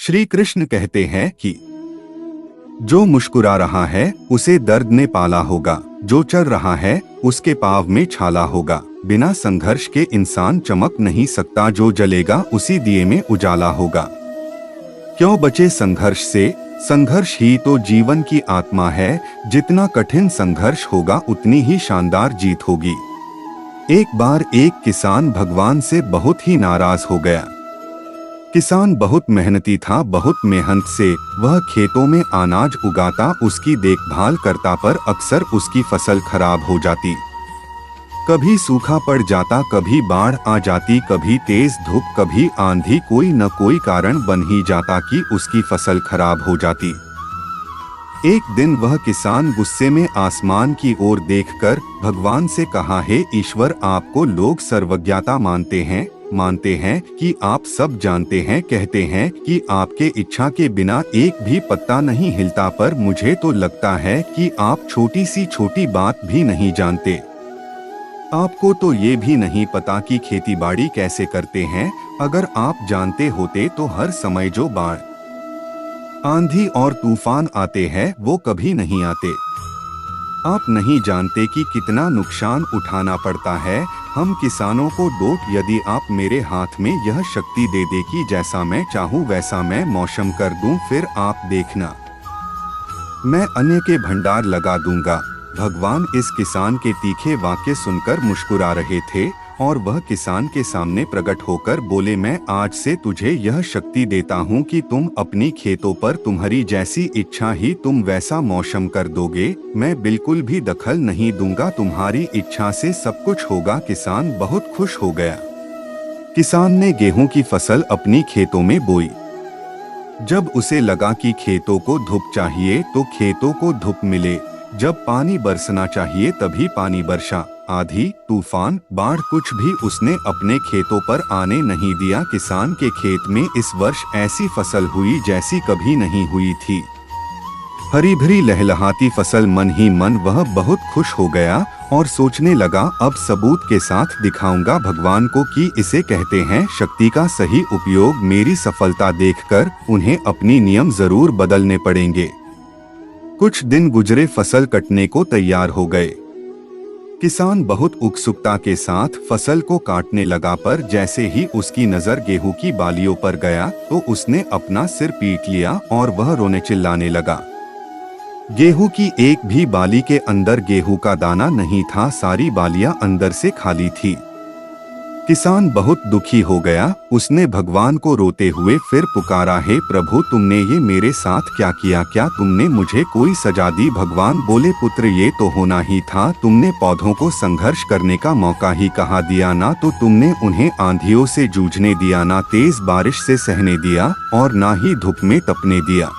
श्री कृष्ण कहते हैं कि जो मुस्कुरा रहा है उसे दर्द ने पाला होगा, जो चल रहा है उसके पाँव में छाला होगा। बिना संघर्ष के इंसान चमक नहीं सकता, जो जलेगा उसी दिए में उजाला होगा। क्यों बचे संघर्ष से? संघर्ष ही तो जीवन की आत्मा है। जितना कठिन संघर्ष होगा उतनी ही शानदार जीत होगी। एक बार एक किसान भगवान से बहुत ही नाराज हो गया। किसान बहुत मेहनती था, बहुत मेहनत से वह खेतों में अनाज उगाता, उसकी देखभाल करता, पर अक्सर उसकी फसल खराब हो जाती। कभी सूखा पड़ जाता, कभी बाढ़ आ जाती, कभी तेज धूप, कभी आंधी, कोई न कोई कारण बन ही जाता कि उसकी फसल खराब हो जाती। एक दिन वह किसान गुस्से में आसमान की ओर देखकर भगवान से कहा, हे ईश्वर, आपको लोग सर्वज्ञता मानते हैं कि आप सब जानते हैं, कहते हैं कि आपके इच्छा के बिना एक भी पत्ता नहीं हिलता, पर मुझे तो लगता है कि आप छोटी सी छोटी बात भी नहीं जानते। आपको तो ये भी नहीं पता कि खेतीबाड़ी कैसे करते हैं। अगर आप जानते होते तो हर समय जो बाढ़, आंधी और तूफान आते हैं वो कभी नहीं आते। आप नहीं जानते कि कितना नुकसान उठाना पड़ता है हम किसानों को डोट। यदि आप मेरे हाथ में यह शक्ति दे दे कि जैसा मैं चाहूँ वैसा मैं मौसम कर दूं, फिर आप देखना, मैं अन्न के भंडार लगा दूंगा। भगवान इस किसान के तीखे वाक्य सुनकर मुस्कुरा रहे थे और वह किसान के सामने प्रकट होकर बोले, मैं आज से तुझे यह शक्ति देता हूँ कि तुम अपनी खेतों पर तुम्हारी जैसी इच्छा ही तुम वैसा मौसम कर दोगे। मैं बिल्कुल भी दखल नहीं दूंगा, तुम्हारी इच्छा से सब कुछ होगा। किसान बहुत खुश हो गया। किसान ने गेहूं की फसल अपनी खेतों में बोई। जब उसे लगा कि खेतों को धूप चाहिए तो खेतों को धूप मिले, जब पानी बरसना चाहिए तभी पानी बरसा। आंधी, तूफान, बाढ़ कुछ भी उसने अपने खेतों पर आने नहीं दिया। किसान के खेत में इस वर्ष ऐसी फसल हुई जैसी कभी नहीं हुई थी। हरी भरी लहलहाती फसल। मन ही मन वह बहुत खुश हो गया और सोचने लगा, अब सबूत के साथ दिखाऊंगा भगवान को कि इसे कहते हैं शक्ति का सही उपयोग। मेरी सफलता देखकर उन्हें अपनी नियम जरूर बदलने पड़ेंगे। कुछ दिन गुजरे, फसल कटने को तैयार हो गए। किसान बहुत उत्सुकता के साथ फसल को काटने लगा, पर जैसे ही उसकी नजर गेहूं की बालियों पर गया तो उसने अपना सिर पीट लिया और वह रोने चिल्लाने लगा। गेहूं की एक भी बाली के अंदर गेहूं का दाना नहीं था, सारी बालियां अंदर से खाली थी। किसान बहुत दुखी हो गया। उसने भगवान को रोते हुए फिर पुकारा, हे प्रभु, तुमने ये मेरे साथ क्या किया? क्या तुमने मुझे कोई सजा दी? भगवान बोले, पुत्र, ये तो होना ही था। तुमने पौधों को संघर्ष करने का मौका ही कहाँ दिया? ना तो तुमने उन्हें आंधियों से जूझने दिया, ना तेज बारिश से सहने दिया और ना ही धूप में तपने दिया।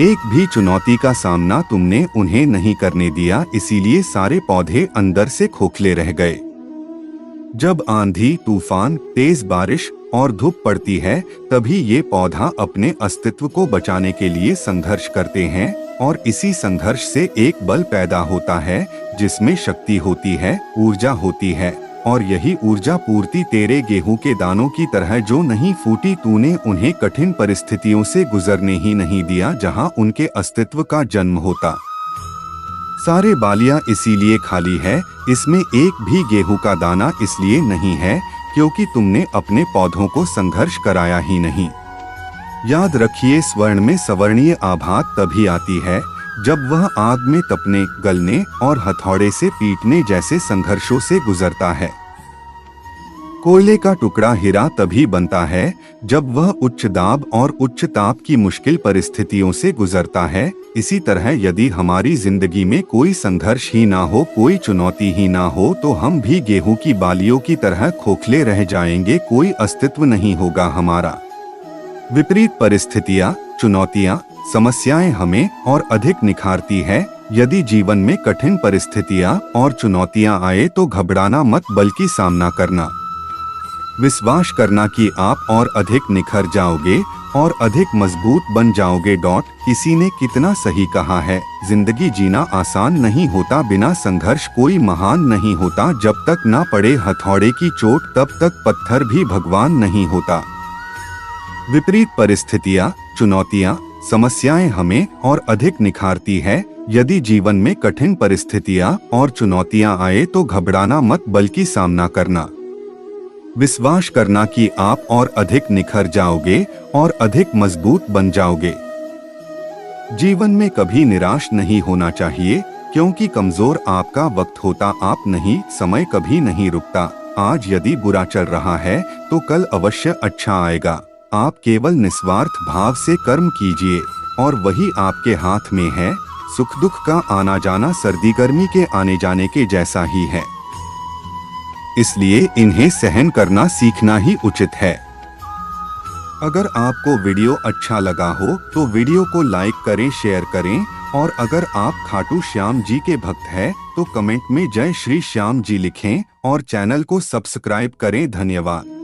एक भी चुनौती का सामना तुमने उन्हें नहीं करने दिया, इसीलिए सारे पौधे अंदर से खोखले रह गए। जब आंधी, तूफान, तेज बारिश और धूप पड़ती है तभी ये पौधा अपने अस्तित्व को बचाने के लिए संघर्ष करते हैं और इसी संघर्ष से एक बल पैदा होता है जिसमें शक्ति होती है, ऊर्जा होती है। और यही ऊर्जा पूर्ति तेरे गेहूं के दानों की तरह जो नहीं फूटी। तूने उन्हें कठिन परिस्थितियों से गुजरने ही नहीं दिया जहां उनके अस्तित्व का जन्म होता। सारे बालियां इसीलिए खाली है, इसमें एक भी गेहूं का दाना इसलिए नहीं है क्योंकि तुमने अपने पौधों को संघर्ष कराया ही नहीं। याद रखिए, स्वर्ण में सवर्णीय आभा तभी आती है जब वह आग में तपने, गलने और हथौड़े से पीटने जैसे संघर्षों से गुजरता है। कोयले का टुकड़ा हीरा तभी बनता है जब वह उच्च दाब और उच्च ताप की मुश्किल परिस्थितियों से गुजरता है। इसी तरह यदि हमारी जिंदगी में कोई संघर्ष ही ना हो, कोई चुनौती ही ना हो, तो हम भी गेहूं की बालियों की तरह खोखले रह जाएंगे, कोई अस्तित्व नहीं होगा हमारा। विपरीत परिस्थितियां, चुनौतियां, समस्याएं हमें और अधिक निखारती है। यदि जीवन में कठिन परिस्थितियां और चुनौतियां आए तो घबराना मत, बल्कि सामना करना। विश्वास करना कि आप और अधिक निखर जाओगे और अधिक मजबूत बन जाओगे। किसी ने कितना सही कहा है, जिंदगी जीना आसान नहीं होता, बिना संघर्ष कोई महान नहीं होता। जब तक ना पड़े हथौड़े की चोट तब तक पत्थर भी भगवान नहीं होता। विपरीत परिस्थितियाँ, चुनौतियाँ, समस्याएं हमें और अधिक निखारती है। यदि जीवन में कठिन परिस्थितियाँ और चुनौतियाँ आए तो घबराना मत, बल्कि सामना करना। विश्वास करना कि आप और अधिक निखर जाओगे और अधिक मजबूत बन जाओगे। जीवन में कभी निराश नहीं होना चाहिए, क्योंकि कमजोर आपका वक्त होता आप नहीं। समय कभी नहीं रुकता। आज यदि बुरा चल रहा है तो कल अवश्य अच्छा आएगा। आप केवल निस्वार्थ भाव से कर्म कीजिए और वही आपके हाथ में है। सुख दुख का आना जाना सर्दी गर्मी के आने जाने के जैसा ही है, इसलिए इन्हें सहन करना सीखना ही उचित है। अगर आपको वीडियो अच्छा लगा हो तो वीडियो को लाइक करें, शेयर करें, और अगर आप खाटू श्याम जी के भक्त हैं तो कमेंट में जय श्री श्याम जी लिखें और चैनल को सब्सक्राइब करें। धन्यवाद।